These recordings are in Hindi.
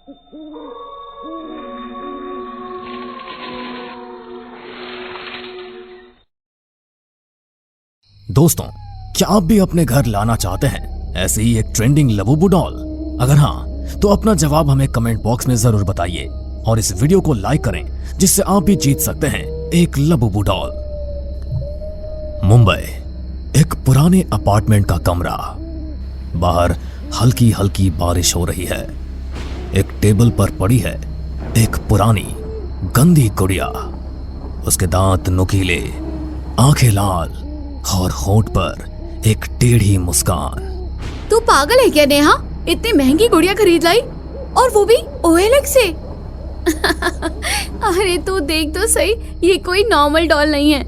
दोस्तों, क्या आप भी अपने घर लाना चाहते हैं ऐसे ही एक ट्रेंडिंग लबूबू डॉल? अगर हाँ, तो अपना जवाब हमें कमेंट बॉक्स में जरूर बताइए और इस वीडियो को लाइक करें, जिससे आप भी जीत सकते हैं एक लबूबू डॉल। मुंबई, एक पुराने अपार्टमेंट का कमरा। बाहर हल्की हल्की बारिश हो रही है। एक टेबल पर पड़ी है एक पुरानी गंदी गुड़िया। उसके दांत नुकीले, आंखें लाल और होंठ पर एक टेढ़ी मुस्कान। तू पागल है क्या नेहा? इतनी महंगी गुड़िया खरीद लाई, और वो भी OLX से। अरे तू देख तो सही, ये कोई नॉर्मल डॉल नहीं है,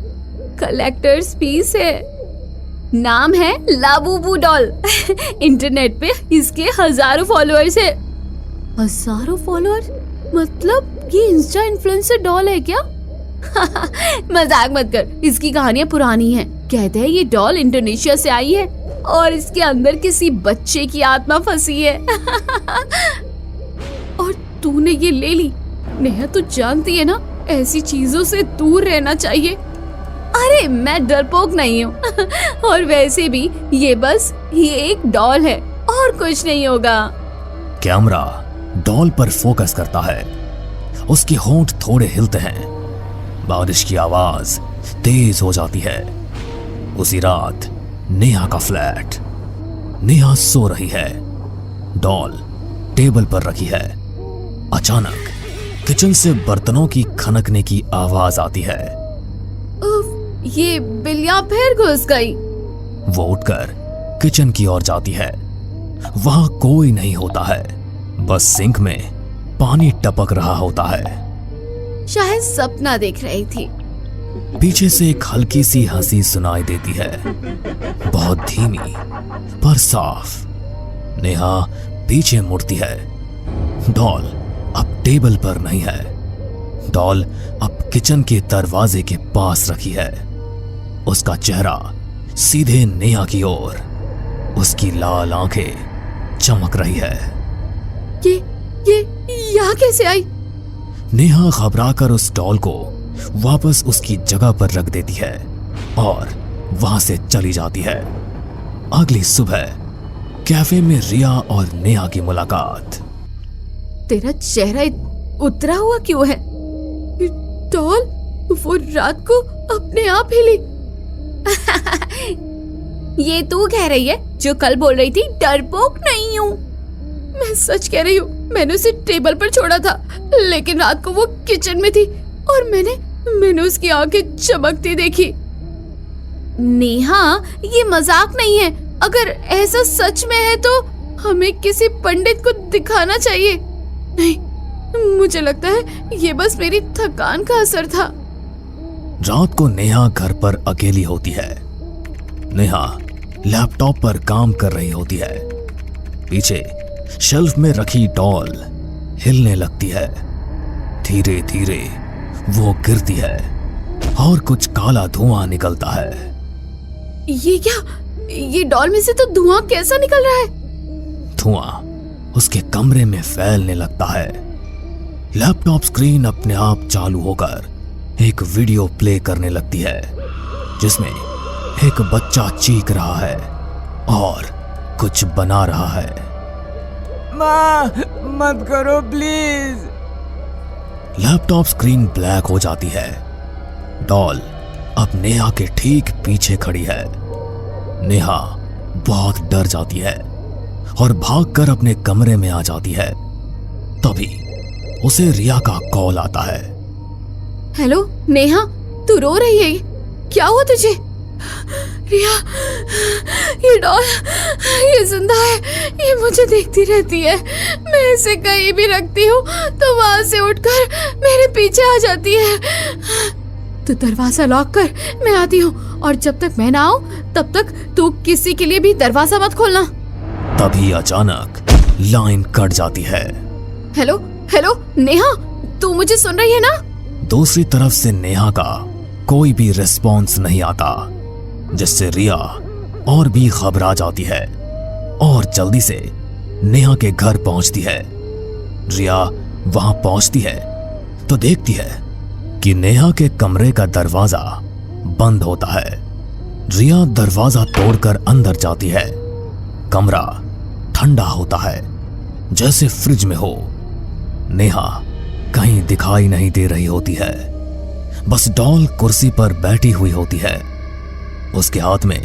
कलेक्टर्स पीस है। नाम है लाबूबू डॉल। इंटरनेट पे इसके हजारों फॉलोअर्स है। हजारों फॉलोअर्स? मतलब ये इंस्टा इन्फ्लुएंसर डॉल है क्या? मजाक मत कर, इसकी कहानियां पुरानी हैं। कहते हैं ये डॉल इंडोनेशिया से आई है और इसके अंदर किसी बच्चे की आत्मा फंसी है। और तूने ये ले ली। नेहा, तू जानती है ना, ऐसी चीजों से दूर रहना चाहिए। अरे मैं डरपोक नहीं हूँ। और वैसे भी ये एक डॉल है और कुछ नहीं होगा। कैमरा डॉल पर फोकस करता है। उसके होंठ थोड़े हिलते हैं। बारिश की आवाज तेज हो जाती है। उसी रात नेहा का फ्लैट। नेहा सो रही है। डॉल टेबल पर रखी है। अचानक किचन से बर्तनों की खनकने की आवाज आती है। ये बिल्लियां फिर घुस गई। वो उठकर किचन की ओर जाती है। वहां कोई नहीं होता है, बस सिंक में पानी टपक रहा होता है। शायद सपना देख रही थी। पीछे से एक हल्की सी हंसी सुनाई देती है, बहुत धीमी पर साफ। नेहा पीछे मुड़ती है। डॉल अब टेबल पर नहीं है। डॉल अब किचन के दरवाजे के पास रखी है। उसका चेहरा सीधे नेहा की ओर। उसकी लाल आंखें चमक रही है। ये यहाँ कैसे आई? नेहा घबराकर उस डॉल को वापस उसकी जगह पर रख देती है और वहां से चली जाती है। अगली सुबह कैफे में रिया और नेहा की मुलाकात। तेरा चेहरा उतरा हुआ क्यों है? डॉल वो रात को अपने आप हिली। ये तू कह रही है जो कल बोल रही थी डरपोक नहीं हूँ। मैं सच कह रही हूँ, मैंने उसे टेबल पर छोड़ा था, लेकिन रात को वो किचन में थी और मैंने उसकी आंखें चमकती देखी। नेहा, ये मजाक नहीं है। अगर ऐसा सच में है तो हमें किसी पंडित को दिखाना चाहिए। नहीं, मुझे लगता है ये बस मेरी थकान का असर था। रात को नेहा घर पर अकेली होती है। नेहा लैपटॉप पर काम कर रही होती है। पीछे शेल्फ में रखी डॉल हिलने लगती है। धीरे धीरे वो गिरती है और कुछ काला धुआं निकलता है। ये क्या? ये डॉल में से तो धुआं कैसा निकल रहा है? धुआं उसके कमरे में फैलने लगता है। लैपटॉप स्क्रीन अपने आप चालू होकर एक वीडियो प्ले करने लगती है, जिसमें एक बच्चा चीख रहा है और कुछ बना रहा है। माँ, मत करो प्लीज। लैपटॉप स्क्रीन ब्लैक हो जाती है। डॉल अब नेहा के ठीक पीछे खड़ी है। नेहा बहुत डर जाती है और भागकर अपने कमरे में आ जाती है। तभी उसे रिया का कॉल आता है। हेलो नेहा, तू रो रही है? क्या हुआ तुझे? रिया, ये डॉल ये जिंदा है। ये मुझे देखती रहती है। मैं इसे कहीं भी रखती हूँ तो वहां से उठकर मेरे पीछे आ जाती है। तू दरवाजा लॉक कर, मैं आती हूँ, और जब तक मैं ना आऊँ तब तक तू किसी के लिए भी दरवाजा मत खोलना। तभी अचानक लाइन कट जाती है। हेलो हेलो नेहा, तू मुझे सुन रही है ना? दूसरी तरफ से नेहा का कोई भी रिस्पॉन्स नहीं आता, जिससे रिया और भी घबरा जाती है और जल्दी से नेहा के घर पहुंचती है। रिया वहां पहुंचती है तो देखती है कि नेहा के कमरे का दरवाजा बंद होता है। रिया दरवाजा तोड़कर अंदर जाती है। कमरा ठंडा होता है, जैसे फ्रिज में हो। नेहा कहीं दिखाई नहीं दे रही होती है, बस डॉल कुर्सी पर बैठी हुई होती है। उसके हाथ में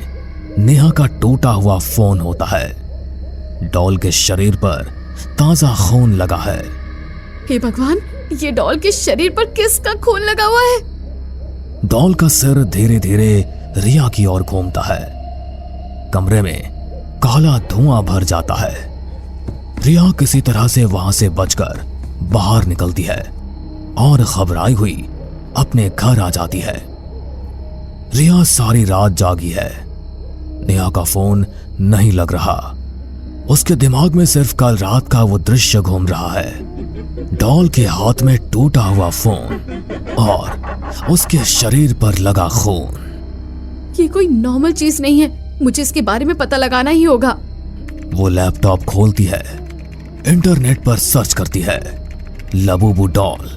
नेहा का टूटा हुआ फोन होता है। डॉल के शरीर पर ताजा खून लगा है। हे भगवान, ये डॉल के शरीर पर किसका खून लगा हुआ है? डॉल का सिर धीरे धीरे रिया की ओर घूमता है। कमरे में काला धुआं भर जाता है। रिया किसी तरह से वहां से बचकर बाहर निकलती है और घबराई हुई अपने घर आ जाती है। रिया सारी रात जागी है। नेहा का फोन नहीं लग रहा। उसके दिमाग में सिर्फ कल रात का वो दृश्य घूम रहा है। डॉल के हाथ में टूटा हुआ फोन और उसके शरीर पर लगा खून। ये कोई नॉर्मल चीज नहीं है, मुझे इसके बारे में पता लगाना ही होगा। वो लैपटॉप खोलती है, इंटरनेट पर सर्च करती है, लबूबू डॉल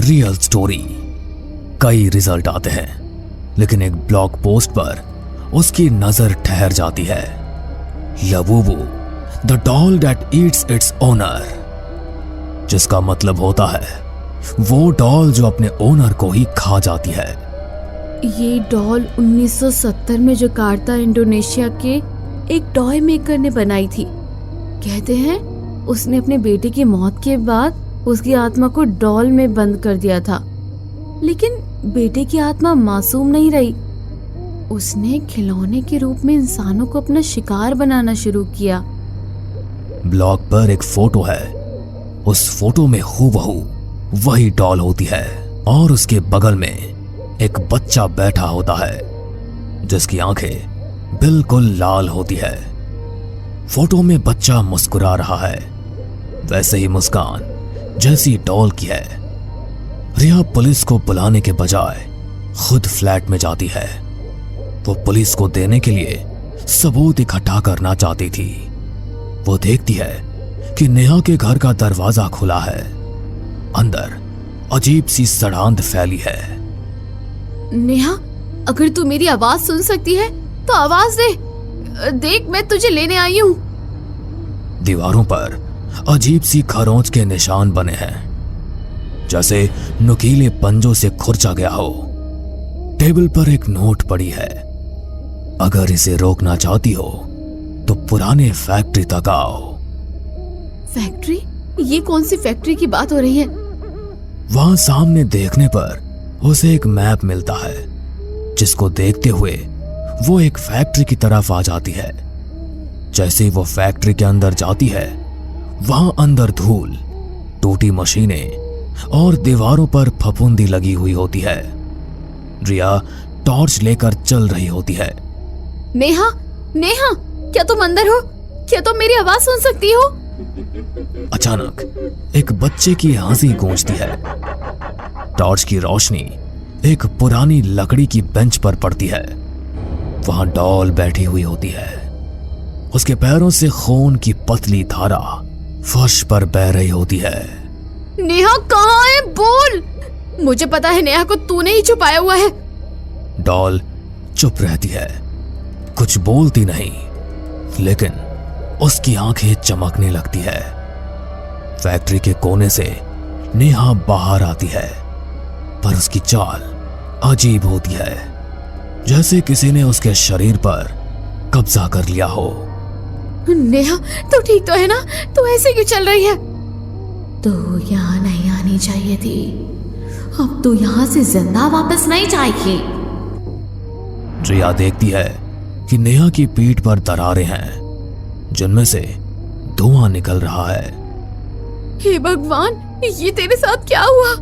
रियल स्टोरी। कई रिजल्ट आते हैं, लेकिन एक ब्लॉग पोस्ट पर उसकी नजर ठहर जाती है। Labubu the doll that eats its owner, जिसका मतलब होता है वो डॉल जो अपने ओनर को ही खा जाती है। ये डॉल 1970 में जकार्ता इंडोनेशिया के एक टॉय मेकर ने बनाई थी। कहते हैं उसने अपने बेटे की मौत के बाद उसकी आत्मा को डॉल में बंद कर दिया था, लेकिन बेटे की आत्मा मासूम नहीं रही। उसने खिलौने के रूप में इंसानों को अपना शिकार बनाना शुरू किया। ब्लॉग पर एक फोटो है। उस फोटो में हूबहू वही डॉल होती है और उसके बगल में एक बच्चा बैठा होता है जिसकी आंखें बिल्कुल लाल होती है। फोटो में बच्चा मुस्कुरा रहा है, वैसे ही मुस्कान जैसी डॉल की है। रिया पुलिस को बुलाने के बजाय खुद फ्लैट में जाती है। वो पुलिस को देने के लिए सबूत इकट्ठा करना चाहती थी। वो देखती है कि नेहा के घर का दरवाजा खुला है। अंदर अजीब सी सड़ांध फैली है। नेहा, अगर तू मेरी आवाज सुन सकती है तो आवाज दे। देख, मैं तुझे लेने आई हूँ। दीवारों पर अजीब सी खरोंच के निशान बने हैं, जैसे नुकीले पंजों से खुरचा गया हो। टेबल पर एक नोट पड़ी है। अगर इसे रोकना चाहती हो तो पुराने फैक्ट्री तक आओ। फैक्ट्री? ये कौन सी फैक्ट्री की बात हो रही है? वहां सामने देखने पर उसे एक मैप मिलता है, जिसको देखते हुए वो एक फैक्ट्री की तरफ आ जाती है। जैसे ही वो फैक्ट्री के अंदर जाती है, वहां अंदर धूल, टूटी मशीनें और दीवारों पर फफूंदी लगी हुई होती है। रिया टॉर्च लेकर चल रही होती है। नेहा, नेहा, क्या तुम अंदर हो? क्या तुम मेरी आवाज सुन सकती हो? अचानक एक बच्चे की हंसी गूंजती है। टॉर्च की रोशनी एक पुरानी लकड़ी की बेंच पर पड़ती है। वहां डॉल बैठी हुई होती है। उसके पैरों से खून की पतली धारा फर्श पर बह रही होती है। नेहा कहाँ है? बोल। मुझे पता है नेहा को तूने ही छुपाया हुआ है। डॉल चुप रहती है, कुछ बोलती नहीं, लेकिन उसकी आंखें चमकने लगती है। फैक्ट्री के कोने से नेहा बाहर आती है, पर उसकी चाल अजीब होती है, जैसे किसी ने उसके शरीर पर कब्जा कर लिया हो। नेहा, तू ठीक तो है ना? तू ऐसे क्यों चल रही है? तो यहाँ नहीं आनी चाहिए थी। अब तू यहाँ से जिंदा वापस नहीं जाएगी। रिया देखती है कि नेहा की पीठ पर दरारें हैं, जिनमें से धुआं निकल रहा है। हे भगवान, ये तेरे साथ क्या हुआ?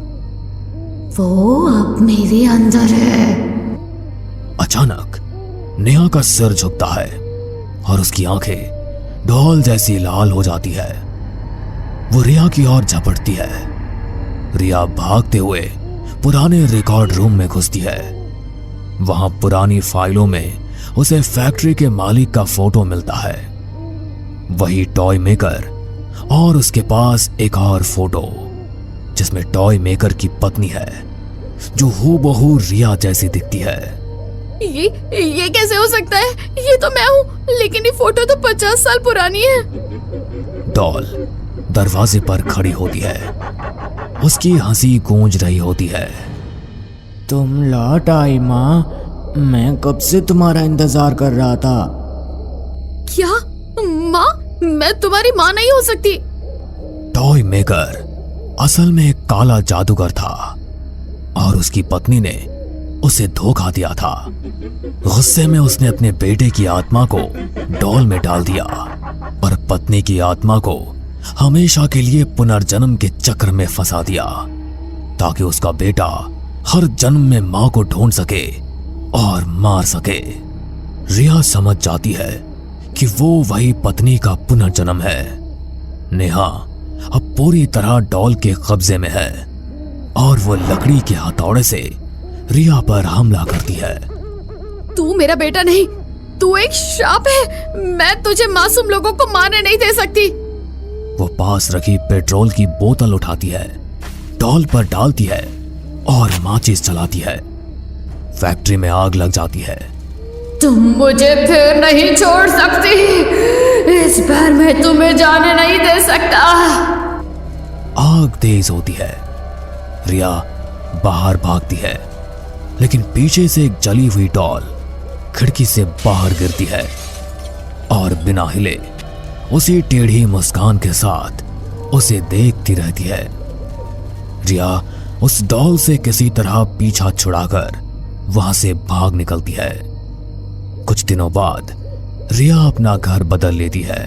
वो अब मेरे अंदर है। अचानक नेहा का सिर झुकता है और उसकी आंखें ढोल जैसी लाल हो जाती है। वो रिया की ओर झपटती है। रिया भागते हुए पुराने रिकॉर्ड रूम में घुसती है। वहां पुरानी फाइलों में उसे फैक्ट्री के मालिक का फोटो मिलता है। वही टॉय मेकर और उसके पास एक और फोटो जिसमें टॉय मेकर की पत्नी है जो हूबहू रिया जैसी दिखती है। ये कैसे हो सकता है? ये तो मैं हूँ, लेकिन ये फोटो तो 50 साल पुरानी है। डॉल दरवाजे पर खड़ी होती है। उसकी हंसी गूंज रही होती है। तुम लौट आई माँ, मैं कब से तुम्हारा इंतजार कर रहा था। क्या? माँ? मैं तुम्हारी माँ नहीं हो सकती। टॉय मेकर असल में एक काला जादूगर था और उसकी पत्नी ने उसे धोखा दिया था। गुस्से में उसने अपने बेटे की आत्मा को डॉल में डाल दिया और पत्नी की आत्मा को हमेशा के लिए पुनर्जन्म के चक्र में फंसा दिया ताकि उसका बेटा हर जन्म में मां को ढूंढ सके और मार सके। रिया समझ जाती है कि वो वही पत्नी का पुनर्जन्म है। नेहा अब पूरी तरह डॉल के कब्जे में है और वो लकड़ी के हथौड़े से रिया पर हमला करती है। तू मेरा बेटा नहीं, तू एक श्राप है। मैं तुझे मासूम लोगों को मारने नहीं दे सकती। वो पास रखी पेट्रोल की बोतल उठाती है, डॉल पर डालती है और माचिस जलाती है। फैक्ट्री में आग लग जाती है। तुम मुझे फिर नहीं छोड़ सकती। इस बार मैं तुम्हें जाने नहीं दे सकता। आग तेज होती है। रिया बाहर भागती है, लेकिन पीछे से एक जली हुई डॉल खिड़की से बाहर गिरती है और बिना हिले उसी टेढ़ी मुस्कान के साथ उसे देखती रहती है। रिया उस डॉल से किसी तरह पीछा छुड़ाकर वहां से भाग निकलती है। कुछ दिनों बाद रिया अपना घर बदल लेती है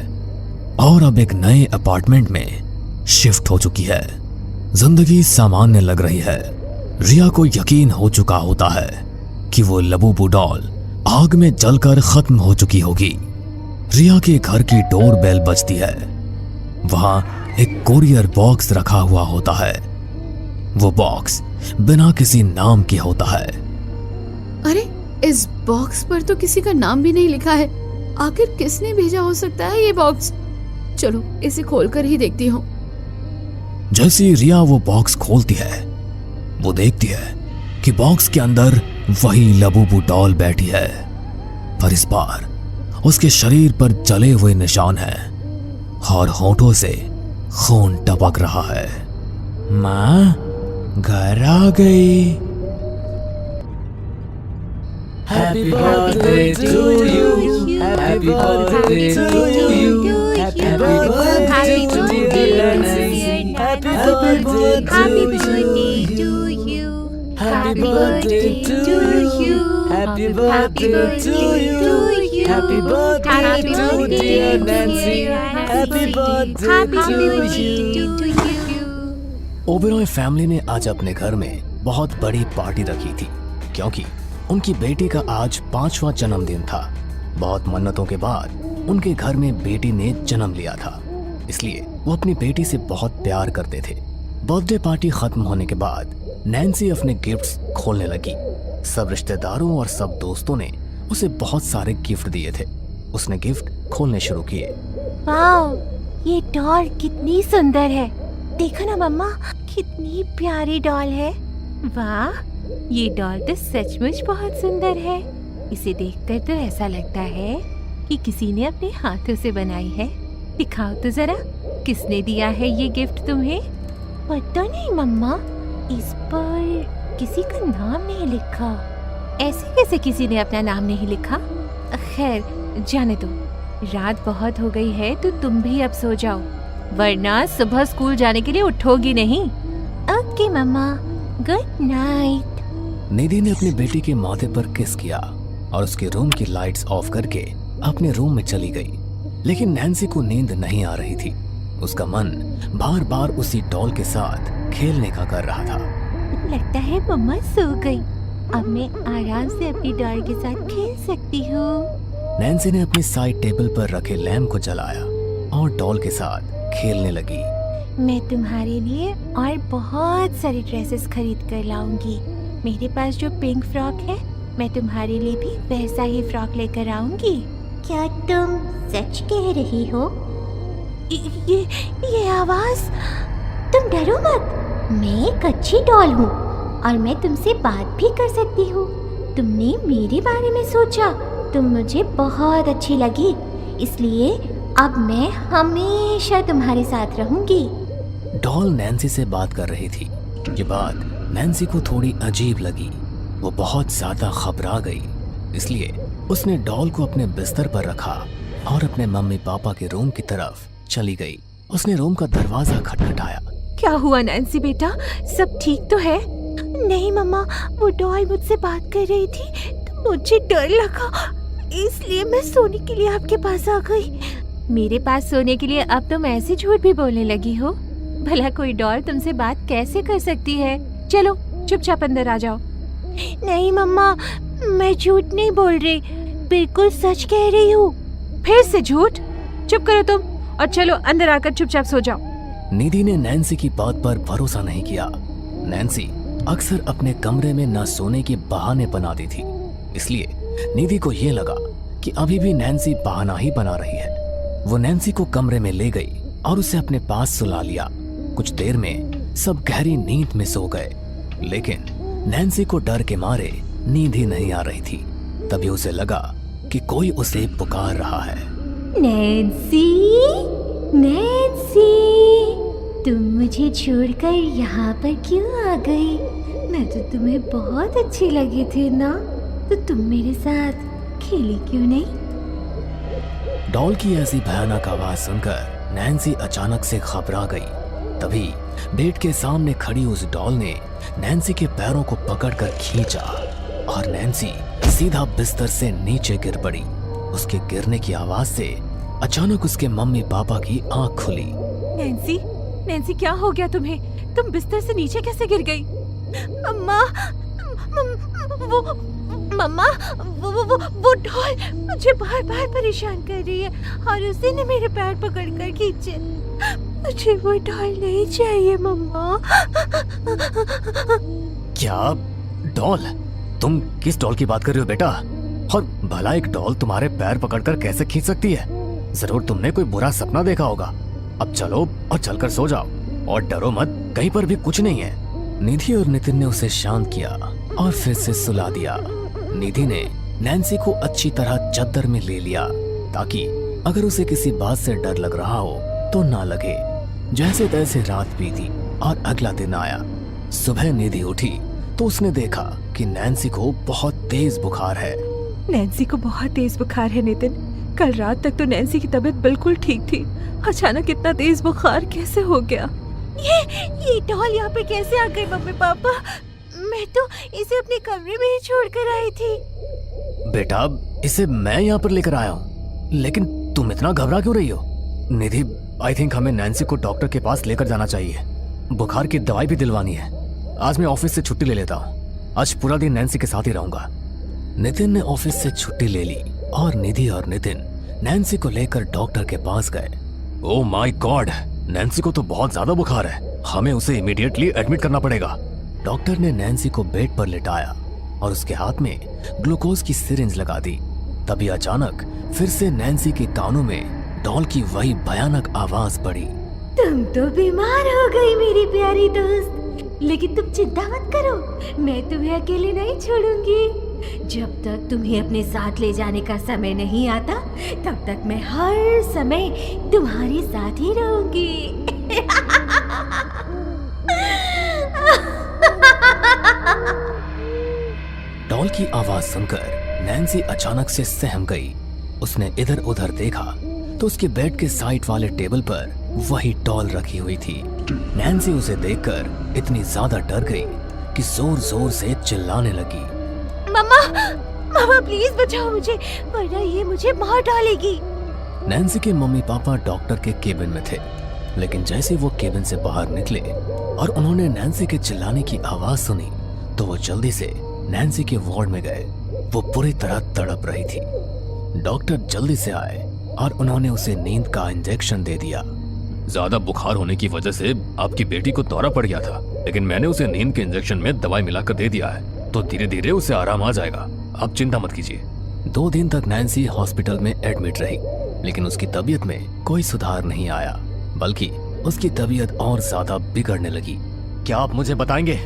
और अब एक नए अपार्टमेंट में शिफ्ट हो चुकी है। जिंदगी सामान्य लग रही है। रिया को यकीन हो चुका होता है कि वो लबूबू डॉल आग में जलकर खत्म हो चुकी होगी। रिया के घर की डोर बेल बजती है। वहां एक कोरियर बॉक्स रखा हुआ होता है। वो बॉक्स बिना किसी नाम के होता है। अरे, इस बॉक्स पर तो किसी का नाम भी नहीं लिखा है। आखिर किसने भेजा हो सकता है ये बॉक्स? चलो इसे खोलकर ही देखती हूँ। जैसे रिया वो बॉक्स खोलती है, वो देखती है कि बॉक्स के अंदर वही लबूबू डॉल बैठी है, पर इस बार उसके शरीर पर जले हुए निशान हैं और होंठों से खून टपक रहा है। माँ, घर आ गई। Happy birthday to you. Happy birthday to you. Happy birthday to dear Nancy. Happy birthday to you. Happy birthday to you. Happy birthday to you. Happy birthday to dear Nancy. Happy birthday to you. Oberoi family ने आज अपने घर में बहुत बड़ी पार्टी रखी थी क्योंकि उनकी बेटी का आज 5वां जन्मदिन था। बहुत मन्नतों के बाद उनके घर में बेटी ने जन्म लिया था, इसलिए वो अपनी बेटी से बहुत प्यार करते थे। बर्थडे पार्टी खत्म होने के बाद नैन्सी अपने गिफ्ट्स खोलने लगी। सब रिश्तेदारों और सब दोस्तों ने उसे बहुत सारे गिफ्ट दिए थे। उसने गिफ्ट खोलने शुरू किए। वाओ, ये डॉल कितनी सुंदर है। देखो ना मम्मा, कितनी प्यारी डॉल है। वाह, ये डॉल तो सचमुच बहुत सुंदर है। इसे देखकर तो ऐसा लगता है कि किसी ने अपने हाथों से बनाई है। दिखाओ तो जरा, किसने दिया है ये गिफ्ट तुम्हें? पता नहीं मम्मा, इस पर किसी का नाम नहीं लिखा। ऐसे कैसे किसी ने अपना नाम नहीं लिखा? खैर, जाने दो। रात बहुत हो गई है तो तुम भी अब सो जाओ, वरना सुबह स्कूल जाने के लिए उठोगी नहीं। ओके मम्मा, गुड नाइट। निधि ने अपनी बेटी के माथे पर किस किया और उसके रूम की लाइट्स ऑफ करके अपने रूम में चली गई। लेकिन नैन्सी को नींद नहीं आ रही थी। उसका मन बार बार उसी डॉल के साथ खेलने का कर रहा था। लगता है मम्मा सो गई। अब मैं आराम से अपनी डॉल के साथ खेल सकती हूँ। नैन्सी ने अपनी साइड टेबल पर रखे लैम्प को जलाया और डॉल के साथ खेलने लगी। मैं तुम्हारे लिए और बहुत सारी ड्रेसेस खरीद कर लाऊंगी। मेरे पास जो पिंक फ्रॉक है, मैं तुम्हारे लिए भी वैसा ही फ्रॉक लेकर आऊंगी। क्या तुम सच कह रही हो? ये आवाज। तुम डरो मत, मैं एक अच्छी डॉल हूँ और मैं तुमसे बात भी कर सकती हूँ। तुमने मेरे बारे में सोचा, तुम मुझे बहुत अच्छी लगी, इसलिए अब मैं हमेशा तुम्हारे साथ रहूंगी। डॉल नैन्सी से बात कर रही थी। ये बात नैन्सी को थोड़ी अजीब लगी। वो बहुत ज्यादा घबरा गई, इसलिए उसने डॉल को अपने बिस्तर पर रखा और अपने मम्मी पापा के रूम की तरफ चली गई। उसने रूम का दरवाजा खटखटाया। क्या हुआ नैन्सी बेटा, सब ठीक तो है? नहीं मम्मा, वो डॉल मुझसे बात कर रही थी तो मुझे डर लगा, इसलिए मैं सोने के लिए आपके पास आ गई। मेरे पास सोने के लिए अब तुम ऐसे झूठ भी बोलने लगी हो? भला कोई डॉल तुमसे बात कैसे कर सकती है? चलो चुपचाप अंदर आ जाओ। नहीं मम्मा, मैं झूठ नहीं बोल रही, बिल्कुल सच कह रही हूँ। फिर से झूठ? चुप करो तुम और चलो अंदर आकर चुपचाप सो जाओ। निधि ने नैन्सी की बात पर भरोसा नहीं किया। नैन्सी अक्सर अपने कमरे में न सोने के बहाने बनाती थी, इसलिए निधि को ये लगा कि अभी भी नैन्सी बहाना ही बना रही है। वो नैन्सी को कमरे में ले गई और उसे अपने पास सुला लिया। कुछ देर में सब गहरी नींद में सो गए, लेकिन नैन्सी को डर के मारे नींद ही नहीं आ रही थी। तभी उसे लगा कि कोई उसे पुकार रहा है। नैन्सी, नैन्सी, तुम मुझे छोड़कर यहाँ पर क्यों आ गई? मैं तो तुम्हें बहुत अच्छी लगी थी ना, तो तुम मेरे साथ खेली क्यों नहीं? डॉल की ऐसी भयानक आवाज सुनकर नैन्सी अचानक से घबरा गई। तभी बेड के सामने खड़ी उस डॉल ने नैन्सी के पैरों को पकड़कर खींचा और नैन्सी सीधा बिस्तर से नीचे गिर पड़ी। उसके गिरने की आवाज से अचानक उसके मम्मी पापा की आंख खुली। नैन्सी, नैन्सी क्या हो गया तुम्हें? तुम बिस्तर से नीचे कैसे गिर गई? अम्मा, वो डॉल मुझे बार बार परेशान कर रही है और उसी ने मेरे पैर पकड़कर खींचे। मुझे वो डॉल नहीं चाहिए मम्मा। क्या डॉल? तुम किस डॉल की बात कर रही हो बेटा? और भला एक डॉल तुम्हारे पैर पकड़कर कैसे खींच सकती है? जरूर तुमने कोई बुरा सपना देखा होगा। अब चलो और चलकर सो जाओ और डरो मत, कहीं पर भी कुछ नहीं है। निधि और नितिन ने उसे शांत किया और फिर से सुला दिया। निधि ने नैन्सी को अच्छी तरह चद्दर में ले लिया ताकि अगर उसे किसी बात से डर लग रहा हो तो ना लगे। जैसे तैसे रात बीती और अगला दिन आया। सुबह निधि उठी तो उसने देखा कि नैन्सी को बहुत तेज बुखार है। नैन्सी को बहुत तेज बुखार है नितिन। कल रात तक तो नैन्सी की तबीयत बिल्कुल ठीक थी, अचानक इतना तेज बुखार कैसे हो गया? ये डॉल यहाँ पे कैसे आ गई मम्मी पापा? मैं तो इसे अपने कमरे में ही छोड़ कर आई थी। बेटा, इसे मैं यहाँ पर लेकर आया हूँ, लेकिन तुम इतना घबरा क्यों रही हो? निधि, आई थिंक हमें नैन्सी को डॉक्टर के पास लेकर जाना चाहिए। बुखार की दवाई भी दिलवानी है। आज मैं ऑफिस से छुट्टी ले लेता हूँ। आज पूरा दिन नैन्सी के साथ ही रहूंगा। नितिन ने ऑफिस से छुट्टी ले ली और निधि और नितिन नैन्सी को लेकर डॉक्टर के पास गए। ओह माय गॉड, नैन्सी को तो बहुत ज्यादा बुखार है। हमें उसे इमीडिएटली एडमिट करना पड़ेगा। डॉक्टर ने नैन्सी को बेड पर लिटाया और उसके हाथ में ग्लूकोज की सिरिंज लगा दी। तभी अचानक फिर से नैन्सी के कानों में डॉल की वही भयानक आवाज पड़ी। तुम तो बीमार हो गई मेरी प्यारी दोस्त, लेकिन तुम चिंता मत करो, मैं तुम्हें अकेले नहीं छोड़ूंगी। जब तक तुम्हें अपने साथ ले जाने का समय नहीं आता, तब तक मैं हर समय तुम्हारे साथ ही रहूंगी। डॉल की आवाज सुनकर नैन्सी अचानक से सहम गई। उसने इधर उधर देखा तो उसके बेड के साइड वाले टेबल पर वही डॉल रखी हुई थी। नैन्सी उसे देखकर इतनी ज्यादा डर गई कि जोर जोर से चिल्लाने लगी। मम्मा, मम्मा प्लीज बचाओ मुझे, वरना ये मुझे मार डालेगी। नैन्सी के मम्मी पापा डॉक्टर के केबिन में थे, लेकिन जैसे वो केबिन से बाहर निकले और उन्होंने नैन्सी के चिल्लाने की आवाज सुनी तो वो जल्दी से नैन्सी के वार्ड में गए। वो पूरी तरह तड़प रही थी। डॉक्टर जल्दी से आए और उन्होंने उसे नींद का इंजेक्शन दे दिया। ज्यादा बुखार होने की वजह से आपकी बेटी को दौरा पड़ गया था, लेकिन मैंने उसे नींद के इंजेक्शन में दवाई मिलाकर दे दिया है, तो धीरे धीरे उसे आराम आ जाएगा। आप चिंता मत कीजिए। 2 दिन तक नैन्सी हॉस्पिटल में एडमिट रही। लेकिन उसकी तबीयत में कोई सुधार नहीं आया, बल्कि उसकी तबीयत और ज्यादा बिगड़ने लगी। क्या आप मुझे बताएंगे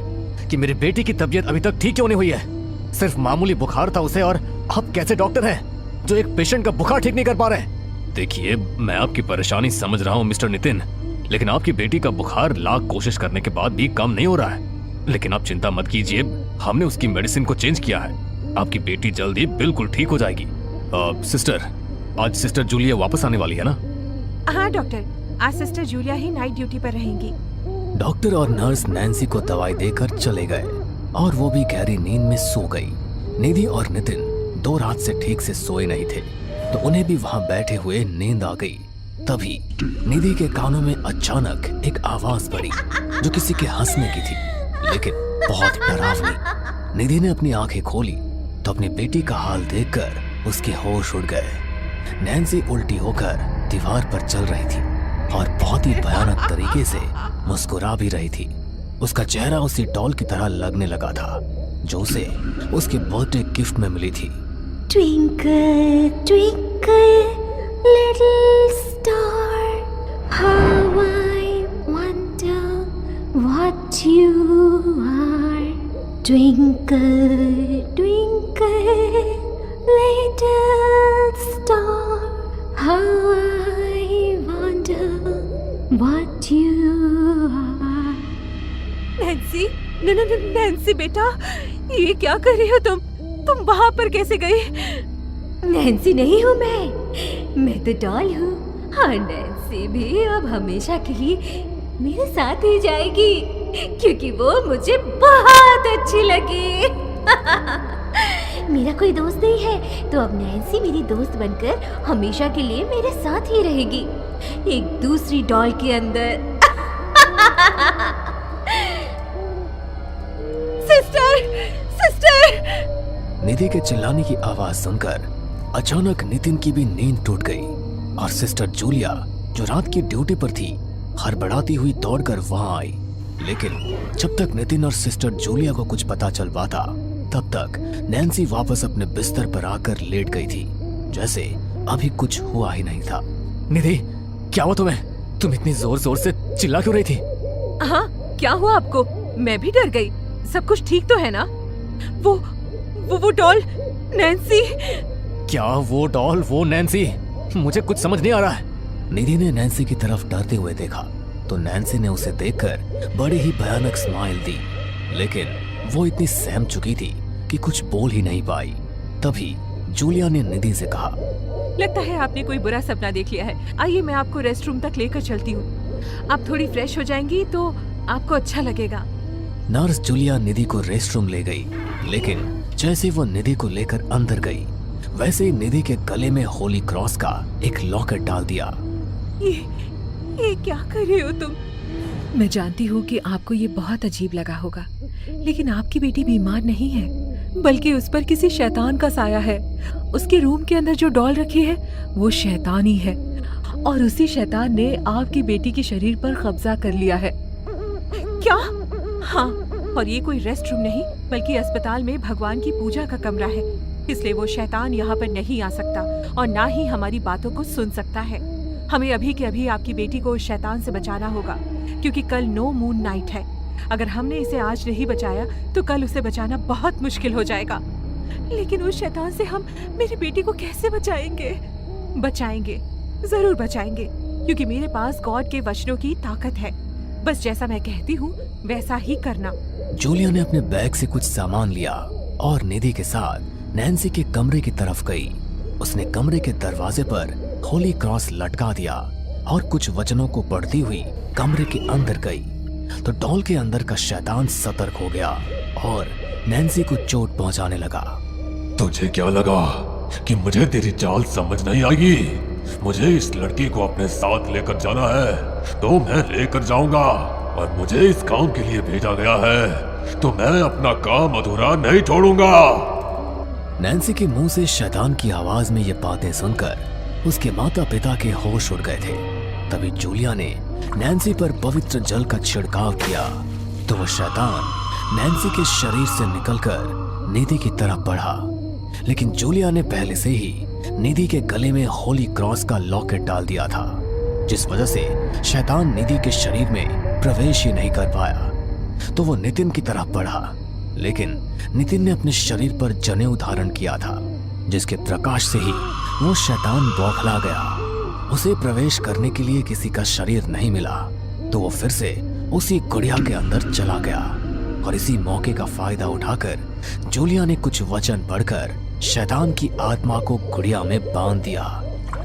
कि मेरी बेटी की तबीयत अभी तक ठीक क्यों नहीं हुई है? सिर्फ मामूली बुखार था उसे, और आप कैसे डॉक्टर हैं जो एक पेशेंट का बुखार ठीक नहीं कर पा रहे हैं? देखिए, मैं आपकी परेशानी समझ रहा हूँ मिस्टर नितिन, लेकिन आपकी बेटी का बुखार लाख कोशिश करने के बाद भी कम नहीं हो रहा है। लेकिन आप चिंता मत कीजिए, हमने उसकी मेडिसिन को चेंज किया है। आपकी बेटी जल्दी बिल्कुल ठीक हो जाएगी। सिस्टर, आज सिस्टर जूलिया वापस आने वाली है ना? हाँ डॉक्टर, आज सिस्टर जूलिया ही नाइट ड्यूटी पर रहेंगी। डॉक्टर और नर्स नैन्सी को दवाई देकर चले गए और वो भी गहरी नींद में सो गई। निधि और नितिन 2 रात से ठीक से सोए नहीं थे, तो उन्हें भी वहां बैठे हुए नींद आ गई। तभी निधि के कानों में अचानक एक आवाज पड़ी जो किसी के हंसने की थी, लेकिन बहुत डरावनी। निधि ने अपनी आंखें खोली तो अपनी बेटी का हाल देखकर उसके होश उड़ गए। नैन्सी उल्टी होकर दीवार पर चल रही थी और बहुत ही भयानक तरीके से मुस्कुरा भी रही थी। उसका चेहरा उसी डॉल की तरह लगने लगा था जो उसे उसके बर्थडे गिफ्ट में मिली थी। Twinkle, twinkle, little star, how I wonder what you are. Twinkle, twinkle, little star, how I wonder what you are. Nancy, Nancy बेटा, ये क्या कर रही हो तुम वहां पर कैसे गई? नैन्सी नहीं हूँ मैं तो डॉल हूँ। और नैन्सी भी अब हमेशा के लिए मेरे साथ ही जाएगी क्योंकि वो मुझे बहुत अच्छी लगी। मेरा कोई दोस्त नहीं है तो अब नैन्सी मेरी दोस्त बनकर हमेशा के लिए मेरे साथ ही रहेगी, एक दूसरी डॉल के अंदर। सिस्टर! निधि के चिल्लाने की आवाज सुनकर अचानक नितिन की भी नींद टूट गई और सिस्टर जूलिया जो रात की ड्यूटी पर थी हड़बड़ाती हुई दौड़कर वहां आई। लेकिन जब तक नितिन और सिस्टर जूलिया को कुछ पता चल पाता तब तक नैन्सी वापस अपने बिस्तर पर आकर लेट गई थी, जैसे अभी कुछ हुआ ही नहीं था। निधि, क्या हुआ तुम्हें? तुम इतनी जोर जोर से चिल्ला क्यों रही थी? हाँ, क्या हुआ आपको? मैं भी डर गई। सब कुछ ठीक तो है ना? वो डॉल नैन्सी। क्या वो डॉल, वो नैन्सी? मुझे कुछ समझ नहीं आ रहा है। निधि ने नैन्सी की तरफ डरते हुए देखा तो नैन्सी ने उसे देखकर बड़ी ही भयानक स्माइल दी, लेकिन वो इतनी सहम चुकी थी कि कुछ बोल ही नहीं पाई। तभी जूलिया ने निधि से कहा, लगता है आपने कोई बुरा सपना देख लिया है। आइए मैं आपको रेस्ट रूम तक लेकर चलती हूँ। आप थोड़ी फ्रेश हो जाएंगी तो आपको अच्छा लगेगा। नर्स जूलिया निधि को रेस्ट रूम ले गई, लेकिन जैसे वो निधि को लेकर अंदर गई वैसे ही निधि के गले में होली क्रॉस का एक लॉकेट डाल दिया। ये क्या कर रहे हो तुम? मैं जानती हूँ कि आपको ये बहुत अजीब लगा होगा, लेकिन आपकी बेटी बीमार नहीं है, बल्कि उस पर किसी शैतान का साया है। उसके रूम के अंदर जो डॉल रखी है वो शैतान ही है, और उसी शैतान ने आपकी बेटी के शरीर पर कब्जा कर लिया है। क्या? हाँ, और ये कोई रेस्ट रूम नहीं बल्कि अस्पताल में भगवान की पूजा का कमरा है, इसलिए वो शैतान यहाँ पर नहीं आ सकता और ना ही हमारी बातों को सुन सकता है। हमें अभी के अभी आपकी बेटी को उस शैतान से बचाना होगा, क्योंकि कल नो मून नाइट है। अगर हमने इसे आज नहीं बचाया तो कल उसे बचाना बहुत मुश्किल हो जाएगा। लेकिन उस शैतान से हम मेरी बेटी को कैसे बचाएंगे? बचाएंगे, जरूर बचाएंगे, क्योंकि मेरे पास गॉड के वचनों की ताकत है। बस जैसा मैं कहती हूँ वैसा ही करना। जूलिया ने अपने बैग से कुछ सामान लिया और निधि के साथ नैन्सी के कमरे की तरफ गई। उसने कमरे के दरवाजे पर होली क्रॉस लटका दिया और कुछ वचनों को पढ़ती हुई कमरे के अंदर गई तो डॉल के अंदर का शैतान सतर्क हो गया और नैन्सी को चोट पहुंचाने लगा। तुझे क्या लगा कि मुझे तेरी चाल समझ नहीं आएगी? मुझे इस लड़की को अपने साथ लेकर जाना है तो मैं लेकर जाऊंगा, और मुझे इस काम के लिए भेजा गया है तो मैं अपना काम अधूरा नहीं छोड़ूंगा। नैन्सी के मुंह से शैतान की आवाज में ये बातें सुनकर उसके माता पिता के होश उड़ गए थे। तभी जूलिया ने नैन्सी पर पवित्र जल का छिड़काव किया तो वह शैतान नैन्सी के शरीर से निकलकर निधि की तरफ बढ़ा, लेकिन जूलिया ने पहले से ही निधि के गले में होली क्रॉस का लॉकेट डाल दिया था, जिस वजह से शैतान निधि के शरीर में प्रवेश ही नहीं कर पाया। तो वो नितिन की तरफ बढ़ा, लेकिन नितिन ने अपने शरीर पर जनेऊ धारण किया था, जिसके प्रकाश से ही वो शैतान बौखला गया। उसे प्रवेश करने के लिए किसी का शरीर नहीं मिला, तो वो फिर से उसी गुड़िया के अंदर चला गया। और इसी मौके का फायदा उठाकर जूलिया ने कुछ वचन पढ़कर शैतान की आत्मा को गुड़िया में बांध दिया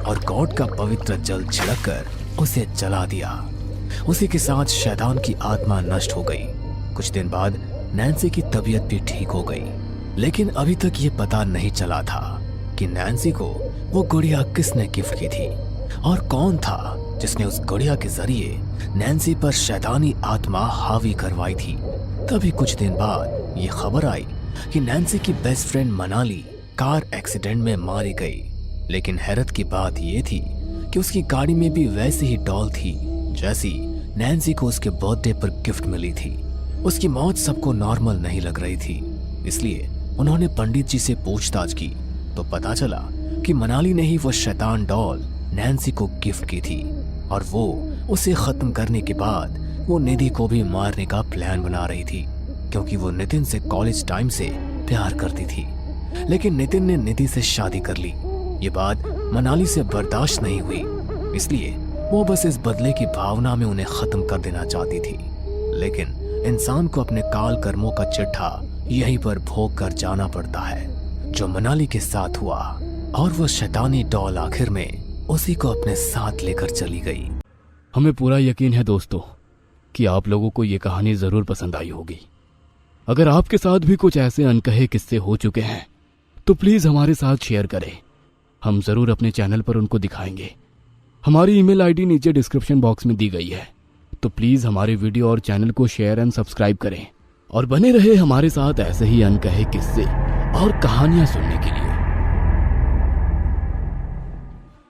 और गॉड का पवित्र जल छिड़ककर उसे जला दिया। उसी के साथ शैतान की आत्मा नष्ट हो गई। कुछ दिन बाद नैन्सी की तबीयत भी ठीक हो गई, लेकिन अभी तक ये पता नहीं चला था कि नैन्सी को वो गुड़िया किसने गिफ्ट की थी और कौन था जिसने उस गुड़िया के जरिए नैन्सी पर शैतानी आत्मा हावी करवाई थी। तभी कुछ दिन बाद ये खबर आई कि नैन्सी की best friend Manali car accident में मारी गई। लेकिन हैरत की बात ये थी कि उसकी गाड़ी में भी वैसी ही डॉल थी जैसी नैन्सी को उसके बर्थडे पर गिफ्ट मिली थी। उसकी मौत सबको नॉर्मल नहीं लग रही थी, इसलिए उन्होंने पंडित जी से पूछताछ की तो पता चला कि मनाली ने ही वो शैतान डॉल नैन्सी को गिफ्ट की थी और वो उसे खत्म करने के बाद वो निधि को भी मारने का प्लान बना रही थी, क्योंकि वो नितिन से कॉलेज टाइम से प्यार करती थी। लेकिन नितिन ने निधि से शादी कर ली। ये बात मनाली से बर्दाश्त नहीं हुई, इसलिए वो बस इस बदले की भावना में उन्हें खत्म कर देना चाहती थी। लेकिन इंसान को अपने काल कर्मों का चिट्ठा यहीं पर भोग कर जाना पड़ता है, जो मनाली के साथ हुआ। और वो शैतानी डॉल आखिर में उसी को अपने साथ लेकर चली गई। हमें पूरा यकीन है दोस्तों कि आप लोगों को ये कहानी जरूर पसंद आई होगी। अगर आपके साथ भी कुछ ऐसे अनकहे किस्से हो चुके हैं तो प्लीज हमारे साथ शेयर करें, हम जरूर अपने चैनल पर उनको दिखाएंगे। हमारी ईमेल आईडी नीचे डिस्क्रिप्शन बॉक्स में दी गई है, तो प्लीज हमारे वीडियो और चैनल को शेयर एंड सब्सक्राइब करें और बने रहे हमारे साथ ऐसे ही अनकहे किस्से और कहानियां सुनने के लिए।